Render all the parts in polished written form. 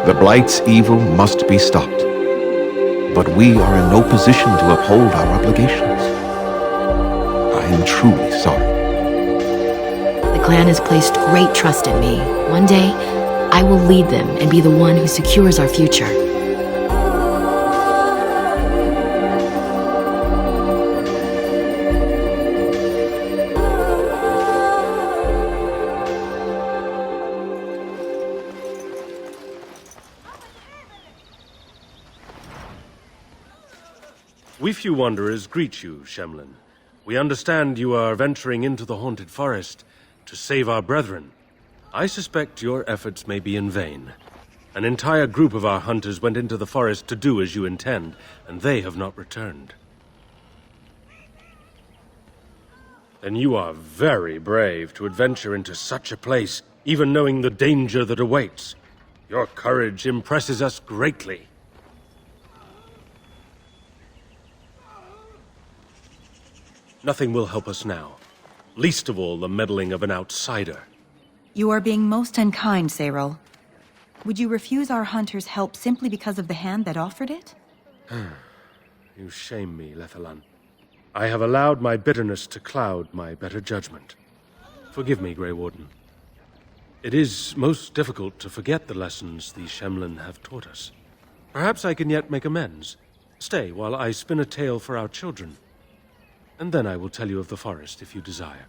The Blight's evil must be stopped. But we are in no position to uphold our obligations. I am truly sorry. The clan has placed great trust in me. One day, I will lead them and be the one who secures our future. We few wanderers greet you, Shemlin. We understand you are venturing into the haunted forest to save our brethren. I suspect your efforts may be in vain. An entire group of our hunters went into the forest to do as you intend, and they have not returned. Then you are very brave to adventure into such a place, even knowing the danger that awaits. Your courage impresses us greatly. Nothing will help us now, least of all the meddling of an outsider. You are being most unkind, Sarel. Would you refuse our hunters' help simply because of the hand that offered it? You shame me, Lethalan. I have allowed my bitterness to cloud my better judgment. Forgive me, Grey Warden. It is most difficult to forget the lessons the Shemlin have taught us. Perhaps I can yet make amends. Stay while I spin a tale for our children. And then I will tell you of the forest if you desire.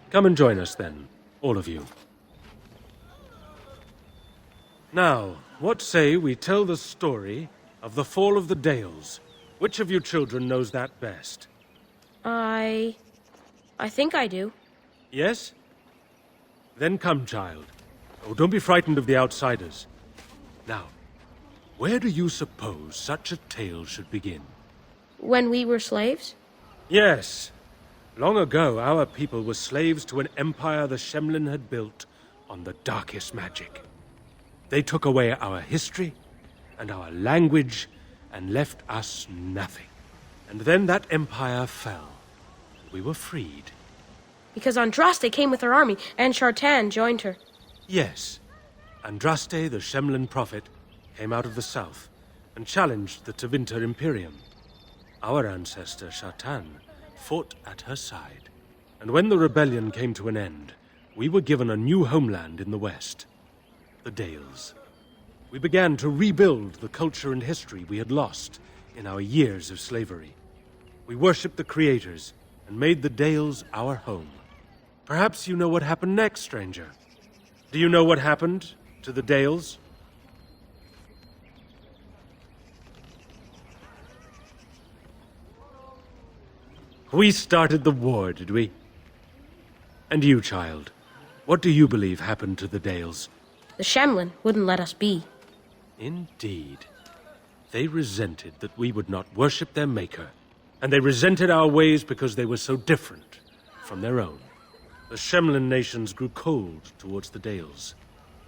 Come and join us then, all of you. Now, what say we tell the story of the fall of the Dales? Which of you children knows that best? I think I do. Yes? Then come, child. Oh, don't be frightened of the outsiders. Now, where do you suppose such a tale should begin? When we were slaves? Yes. Long ago, our people were slaves to an empire the Shemlin had built on the darkest magic. They took away our history and our language and left us nothing. And then that empire fell. We were freed. Because Andraste came with her army, and Shartan joined her. Yes. Andraste, the Shemlin prophet, came out of the south and challenged the Tevinter Imperium. Our ancestor, Shartan, fought at her side. And when the rebellion came to an end, we were given a new homeland in the west, the Dales. We began to rebuild the culture and history we had lost in our years of slavery. We worshipped the creators and made the Dales our home. Perhaps you know what happened next, stranger. Do you know what happened to the Dales? We started the war, did we? And you, child, what do you believe happened to the Dales? The Shemlin wouldn't let us be. Indeed. They resented that we would not worship their maker, and they resented our ways because they were so different from their own. The Shemlin nations grew cold towards the Dales.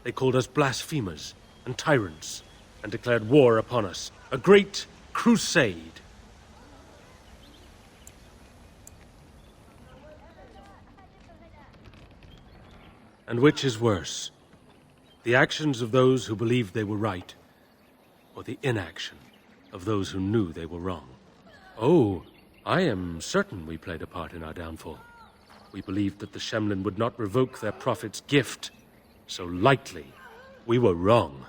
They called us blasphemers and tyrants, and declared war upon us, a great crusade. And which is worse, the actions of those who believed they were right, or the inaction of those who knew they were wrong? Oh, I am certain we played a part in our downfall. We believed that the Shemlin would not revoke their prophet's gift so lightly. We were wrong.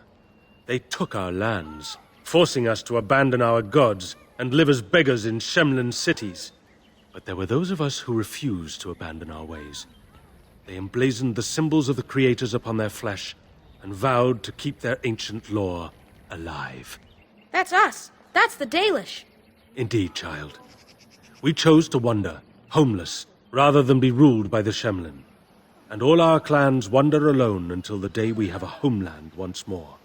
They took our lands, forcing us to abandon our gods and live as beggars in Shemlin cities. But there were those of us who refused to abandon our ways. They emblazoned the symbols of the creators upon their flesh and vowed to keep their ancient lore alive. That's us. That's the Dalish. Indeed, child. We chose to wander, homeless, rather than be ruled by the Shemlin. And all our clans wander alone until the day we have a homeland once more.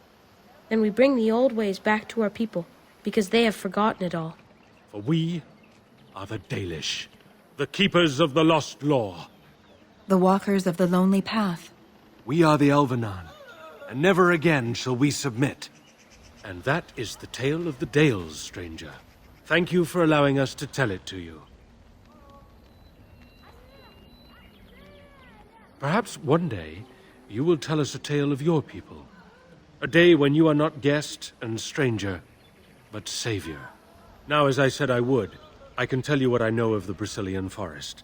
Then we bring the old ways back to our people, because they have forgotten it all. For we are the Dalish, the keepers of the lost lore. The walkers of the lonely path. We are the Elvenan, and never again shall we submit. And that is the tale of the Dales, stranger. Thank you for allowing us to tell it to you. Perhaps one day you will tell us a tale of your people. A day when you are not guest and stranger, but savior. Now, as I said I would, I can tell you what I know of the Brazilian forest.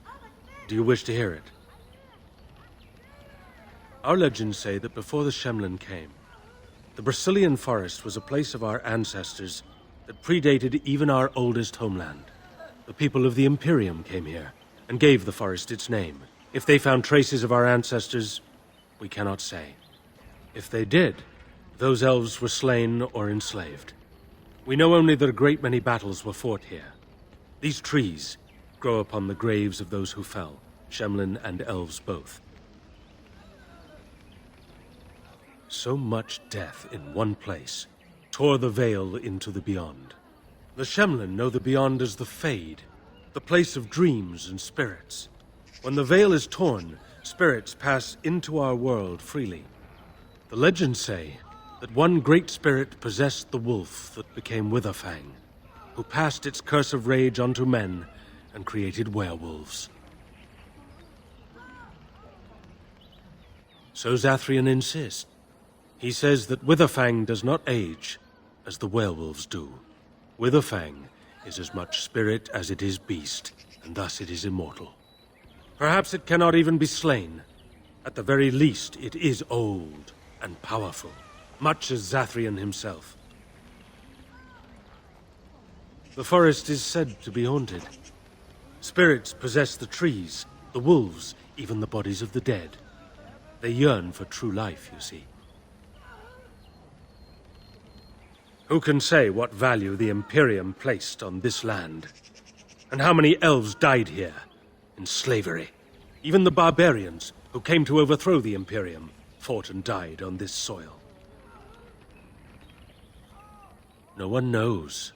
Do you wish to hear it? Our legends say that before the Shemlin came, the Brazilian forest was a place of our ancestors that predated even our oldest homeland. The people of the Imperium came here and gave the forest its name. If they found traces of our ancestors, we cannot say. If they did, those elves were slain or enslaved. We know only that a great many battles were fought here. These trees grow upon the graves of those who fell, Shemlin and elves both. So much death in one place tore the veil into the beyond. The Shemlin know the beyond as the Fade, the place of dreams and spirits. When the veil is torn, spirits pass into our world freely. The legends say that one great spirit possessed the wolf that became Witherfang, who passed its curse of rage onto men and created werewolves. So Zathrian insists. He says that Witherfang does not age as the werewolves do. Witherfang is as much spirit as it is beast, and thus it is immortal. Perhaps it cannot even be slain. At the very least, it is old and powerful, much as Zathrian himself. The forest is said to be haunted. Spirits possess the trees, the wolves, even the bodies of the dead. They yearn for true life, you see. Who can say what value the Imperium placed on this land? And how many elves died here, in slavery? Even the barbarians, who came to overthrow the Imperium, fought and died on this soil. No one knows.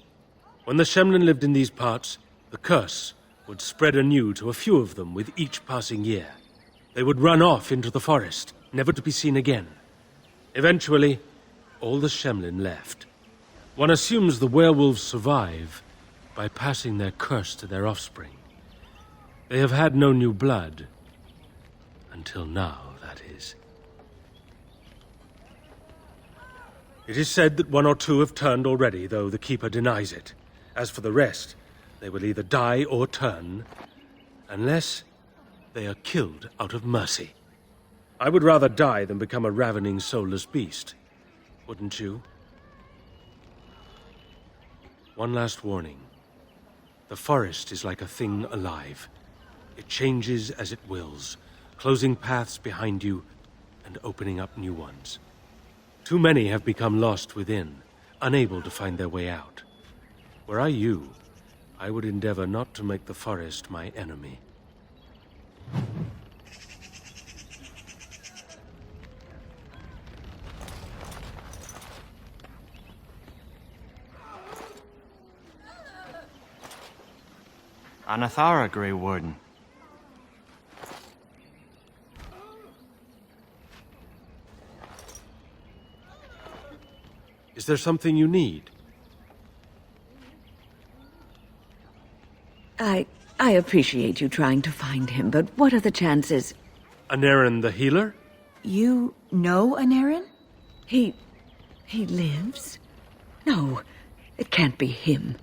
When the Shemlin lived in these parts, the curse would spread anew to a few of them with each passing year. They would run off into the forest, never to be seen again. Eventually, all the Shemlin left. One assumes the werewolves survive by passing their curse to their offspring. They have had no new blood. Until now, that is. It is said that one or two have turned already, though the Keeper denies it. As for the rest, they will either die or turn, unless they are killed out of mercy. I would rather die than become a ravening, soulless beast. Wouldn't you? One last warning. The forest is like a thing alive. It changes as it wills, closing paths behind you and opening up new ones. Too many have become lost within, unable to find their way out. Were I you, I would endeavor not to make the forest my enemy. Anathara, Grey Warden. Is there something you need? I appreciate you trying to find him, but what are the chances? Aneirin the healer? You know Aneirin? He lives? No, it can't be him.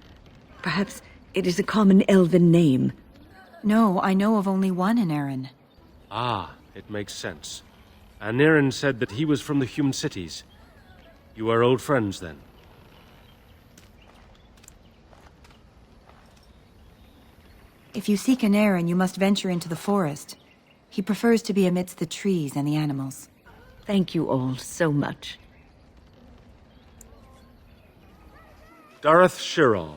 Perhaps it is a common elven name. No, I know of only one Aneirin. Ah, it makes sense. Aneirin said that he was from the human cities. You are old friends, then? If you seek Aneirin, you must venture into the forest. He prefers to be amidst the trees and the animals. Thank you all so much. Dareth Shirral.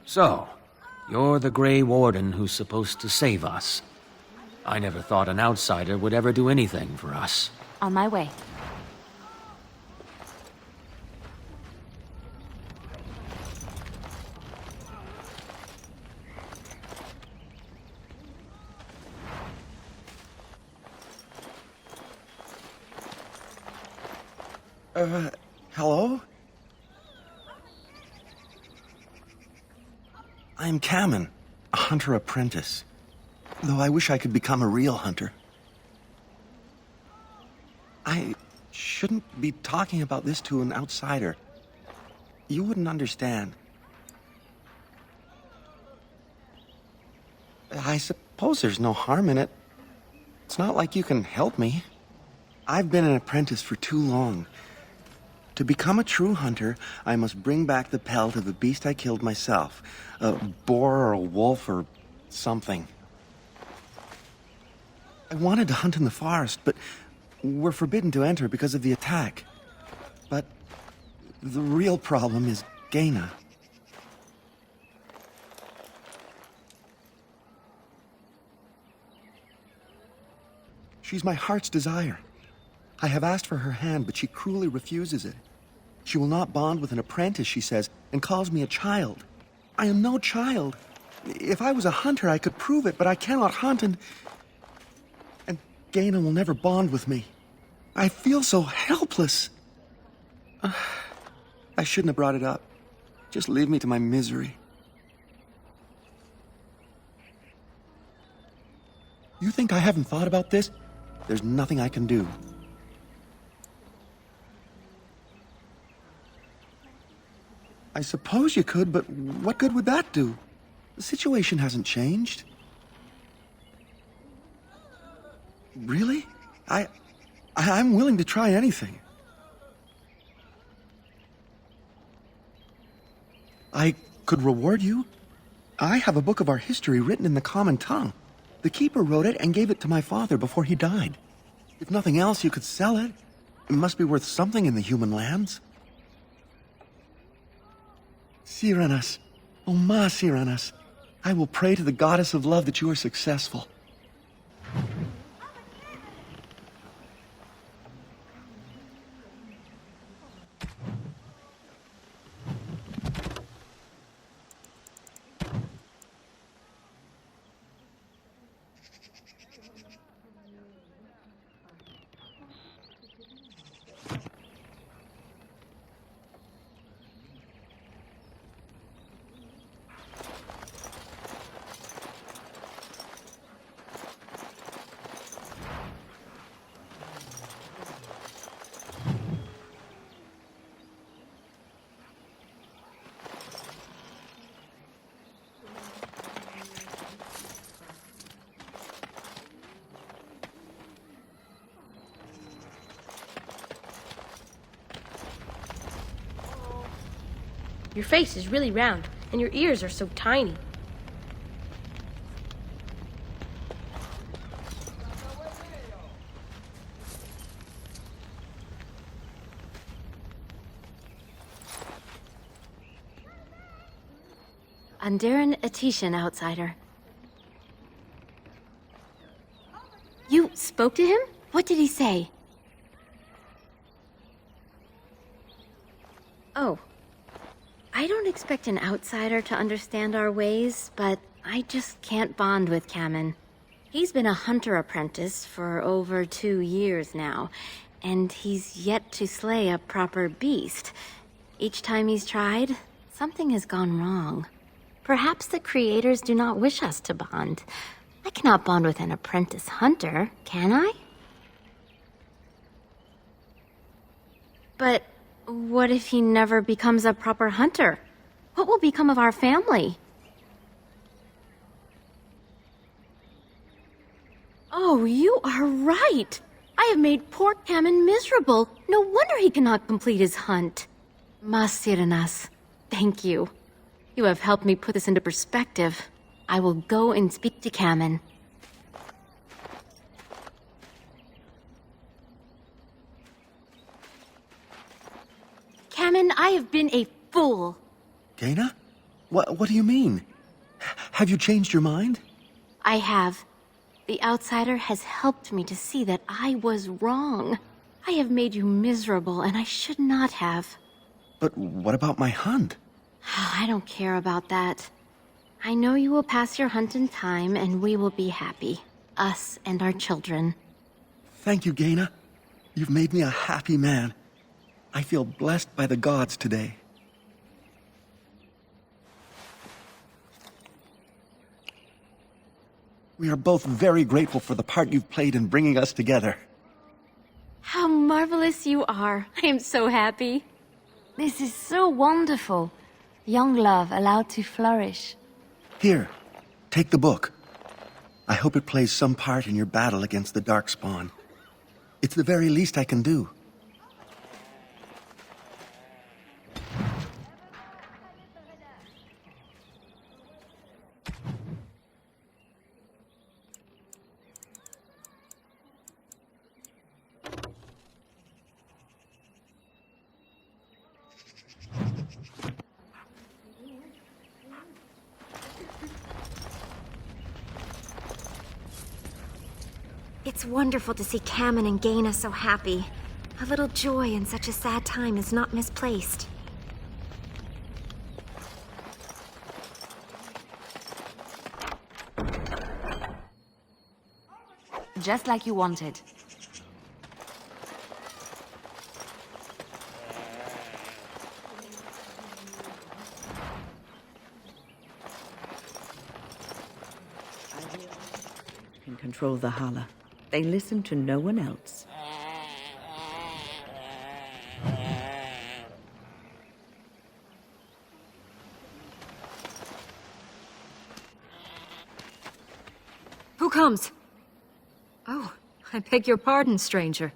So, you're the Grey Warden who's supposed to save us. I never thought an outsider would ever do anything for us. On my way. Hello? I am Cammen, a hunter apprentice. Though I wish I could become a real hunter. I shouldn't be talking about this to an outsider. You wouldn't understand. I suppose there's no harm in it. It's not like you can help me. I've been an apprentice for too long. To become a true hunter, I must bring back the pelt of a beast I killed myself. A boar or a wolf or something. I wanted to hunt in the forest, but we're forbidden to enter because of the attack. But the real problem is Gheyna. She's my heart's desire. I have asked for her hand, but she cruelly refuses it. She will not bond with an apprentice, she says, and calls me a child. I am no child. If I was a hunter, I could prove it, but I cannot hunt, and Gheyna will never bond with me. I feel so helpless. I shouldn't have brought it up. Just leave me to my misery. You think I haven't thought about this? There's nothing I can do. I suppose you could, but what good would that do? The situation hasn't changed. Really? I'm willing to try anything. I could reward you. I have a book of our history written in the common tongue. The keeper wrote it and gave it to my father before he died. If nothing else, you could sell it. It must be worth something in the human lands. Siranas, oh ma Siranas, I will pray to the goddess of love that you are successful. Your face is really round, and your ears are so tiny. Aneirin Atishan, outsider. You spoke to him? What did he say? Oh. I don't expect an outsider to understand our ways, but I just can't bond with Cammen. He's been a hunter apprentice for over 2 years now, and he's yet to slay a proper beast. Each time he's tried, something has gone wrong. Perhaps the creators do not wish us to bond. I cannot bond with an apprentice hunter, can I? But what if he never becomes a proper hunter? What will become of our family? Oh, you are right. I have made poor Cammen miserable. No wonder he cannot complete his hunt. Masiranas, thank you. You have helped me put this into perspective. I will go and speak to Cammen. Cammen, I have been a fool. Gheyna? What do you mean? Have you changed your mind? I have. The outsider has helped me to see that I was wrong. I have made you miserable, and I should not have. But what about my hunt? I don't care about that. I know you will pass your hunt in time, and we will be happy. Us and our children. Thank you, Gheyna. You've made me a happy man. I feel blessed by the gods today. We are both very grateful for the part you've played in bringing us together. How marvelous you are. I am so happy. This is so wonderful. Young love allowed to flourish. Here, take the book. I hope it plays some part in your battle against the Darkspawn. It's the very least I can do. It's wonderful to see Cammen and Gheya so happy. A little joy in such a sad time is not misplaced. Just like you wanted. Can control the Halla. They listen to no one else. Who comes? Oh, I beg your pardon, stranger.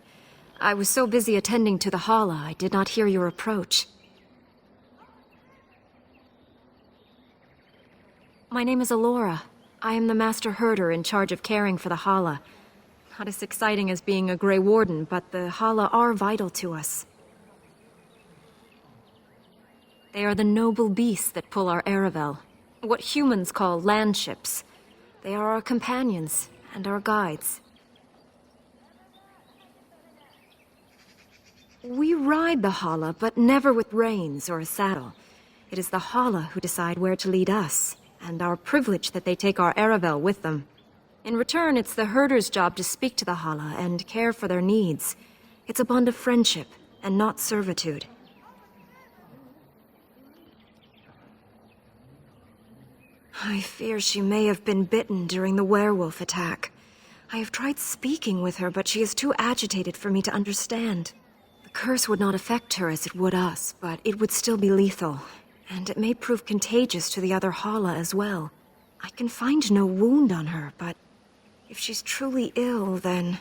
I was so busy attending to the Halla, I did not hear your approach. My name is Elora. I am the master herder in charge of caring for the Halla. Not as exciting as being a Grey Warden, but the Halla are vital to us. They are the noble beasts that pull our Aravel, what humans call landships. They are our companions and our guides. We ride the Halla, but never with reins or a saddle. It is the Halla who decide where to lead us, and our privilege that they take our Aravel with them. In return, it's the herder's job to speak to the Halla and care for their needs. It's a bond of friendship, and not servitude. I fear she may have been bitten during the werewolf attack. I have tried speaking with her, but she is too agitated for me to understand. The curse would not affect her as it would us, but it would still be lethal, and it may prove contagious to the other Halla as well. I can find no wound on her, but if she's truly ill, then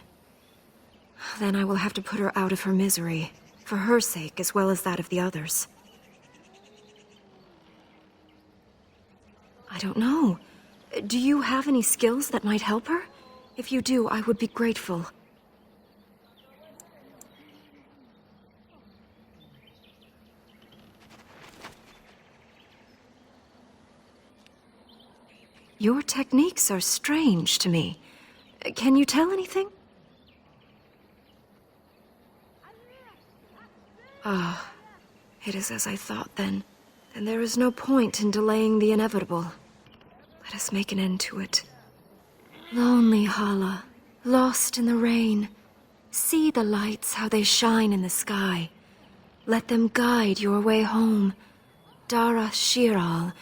I will have to put her out of her misery, for her sake as well as that of the others. I don't know. Do you have any skills that might help her? If you do, I would be grateful. Your techniques are strange to me. Can you tell anything? Ah, it is as I thought then. Then there is no point in delaying the inevitable. Let us make an end to it. Lonely Halla, lost in the rain. See the lights, how they shine in the sky. Let them guide your way home. Dara Shiral,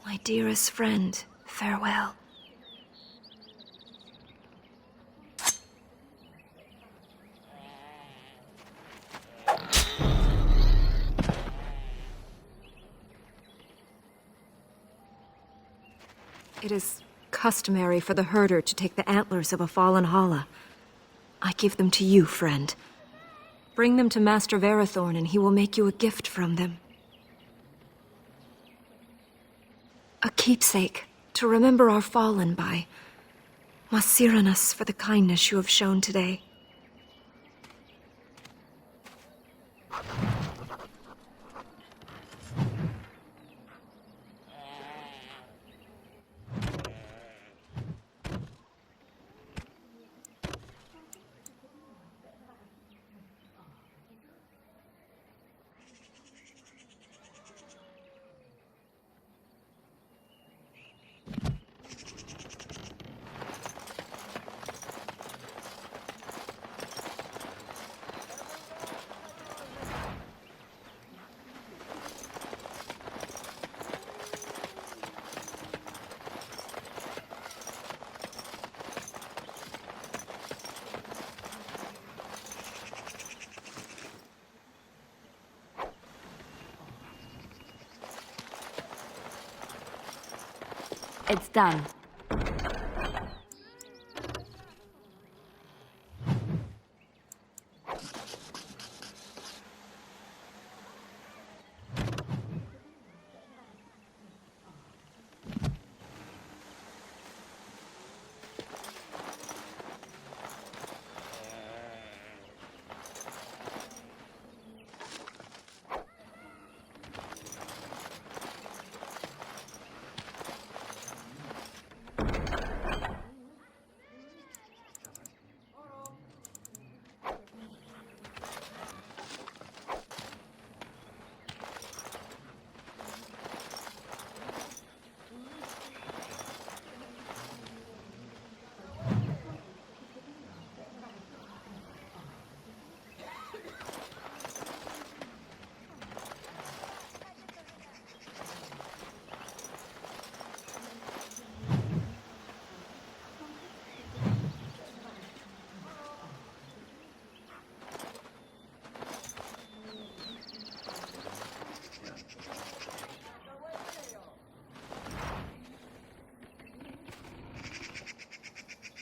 my dearest friend, farewell. It is customary for the herder to take the antlers of a fallen Halla. I give them to you, friend. Bring them to Master Varathon, and he will make you a gift from them. A keepsake to remember our fallen by. Masiranus for the kindness you have shown today. It's done.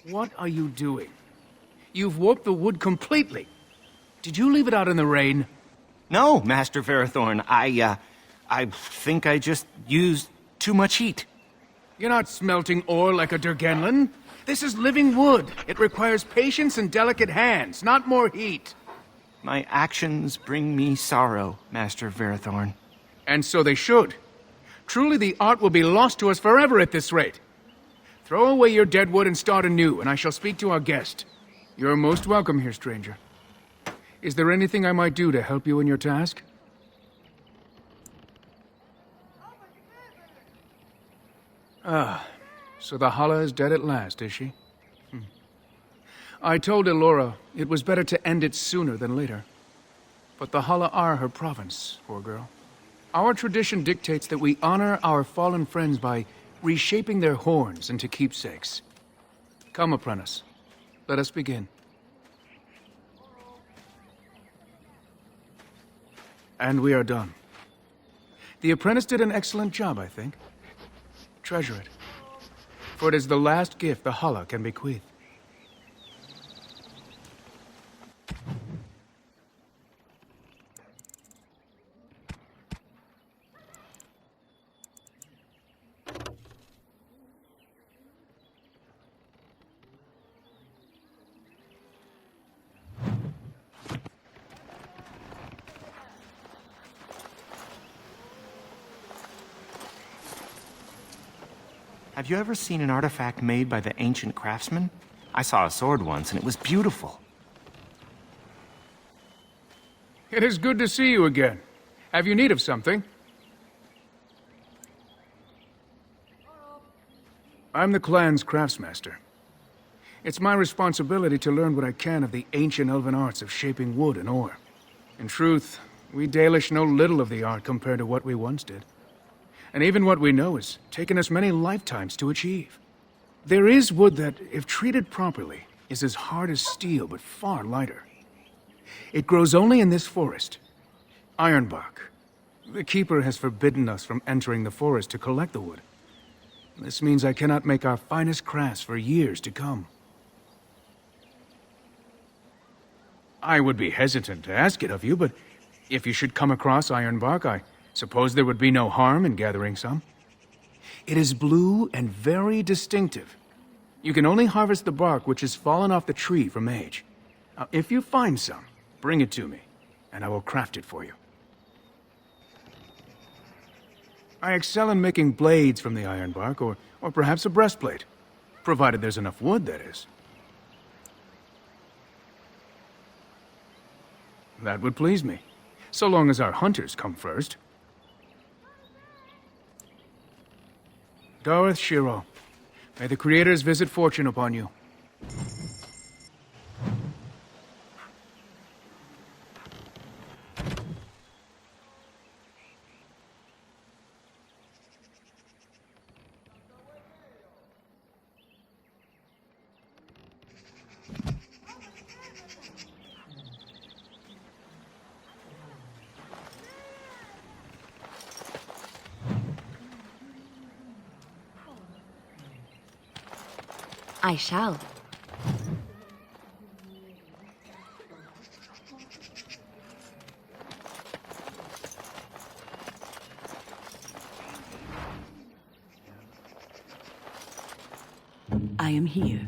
What are you doing? You've warped the wood completely. Did you leave it out in the rain? No, Master Varathon. I think I just used too much heat. You're not smelting ore like a Durgenlin. This is living wood. It requires patience and delicate hands, not more heat. My actions bring me sorrow, Master Varathon. And so they should. Truly the art will be lost to us forever at this rate. Throw away your dead wood and start anew, and I shall speak to our guest. You're most welcome here, stranger. Is there anything I might do to help you in your task? Ah, so the Halla is dead at last, is she? I told Elora it was better to end it sooner than later. But the Halla are her province, poor girl. Our tradition dictates that we honor our fallen friends by reshaping their horns into keepsakes. Come, apprentice. Let us begin. And we are done. The apprentice did an excellent job, I think. Treasure it, for it is the last gift the Halla can bequeath. Have you ever seen an artifact made by the ancient craftsman? I saw a sword once, and it was beautiful. It is good to see you again. Have you need of something? I'm the clan's craftsmaster. It's my responsibility to learn what I can of the ancient elven arts of shaping wood and ore. In truth, we Dalish know little of the art compared to what we once did. And even what we know has taken us many lifetimes to achieve. There is wood that, if treated properly, is as hard as steel but far lighter. It grows only in this forest, Ironbark. The Keeper has forbidden us from entering the forest to collect the wood. This means I cannot make our finest crafts for years to come. I would be hesitant to ask it of you, but if you should come across Ironbark, I suppose there would be no harm in gathering some. It is blue and very distinctive. You can only harvest the bark which has fallen off the tree from Mage. Now, if you find some, bring it to me, and I will craft it for you. I excel in making blades from the Ironbark, or perhaps a breastplate. Provided there's enough wood, that is. That would please me, so long as our hunters come first. Dareth Shiro, may the Creators visit fortune upon you. I shall. I am here.